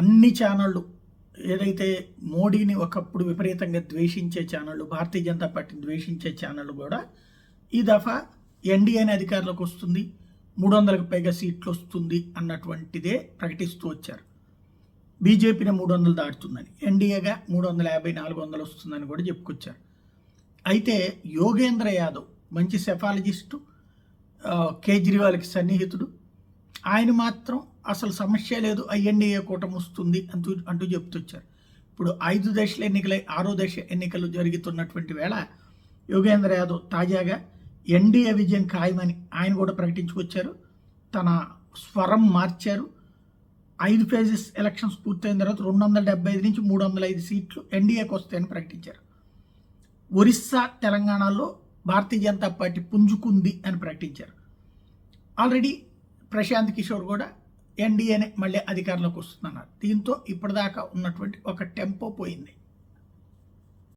అన్ని ఛానళ్ళు ఏదైతే మోడీని ఒకప్పుడు విపరీతంగా ద్వేషించే ఛానళ్ళు, భారతీయ జనతా పార్టీని ద్వేషించే ఛానళ్ళు కూడా ఈ దఫా ఎన్డీఏని అధికారంలోకి వస్తుంది, 300కు పైగా సీట్లు వస్తుంది అన్నటువంటిదే ప్రకటిస్తూ వచ్చారు. బీజేపీని 300 దాటుతుందని, ఎన్డీఏగా 350, 400 వస్తుందని కూడా చెప్పుకొచ్చారు. అయితే యోగేంద్ర యాదవ్ మంచి సెఫాలజిస్టు, కేజ్రీవాల్కి సన్నిహితుడు, ఆయన మాత్రం అసలు సమస్య లేదు, ఎన్డీఏ కూటమి వస్తుంది అంటూ చెప్తొచ్చారు. ఇప్పుడు 5 దశల ఎన్నికలై 6వ దశ ఎన్నికలు జరుగుతున్నటువంటి వేళ యోగేంద్ర యాదవ్ తాజాగా ఎన్డీఏ విజయం ఖాయమని ఆయన కూడా ప్రకటించుకొచ్చారు. తన స్వరం మార్చారు. 5 ఫేజెస్ ఎలక్షన్స్ పూర్తయిన తర్వాత 275 నుంచి 305 సీట్లు ఎన్డీఏకి వస్తాయని ప్రకటించారు. ఒరిస్సా, తెలంగాణలో భారతీయ జనతా పార్టీ పుంజుకుంది అని ప్రకటించారు. ఆల్రెడీ ప్రశాంత్ కిషోర్ కూడా ఎన్డీఏనే మళ్ళీ అధికారంలోకి వస్తుందన్నారు. దీంతో ఇప్పటిదాకా ఉన్నటువంటి ఒక టెంపో పోయింది.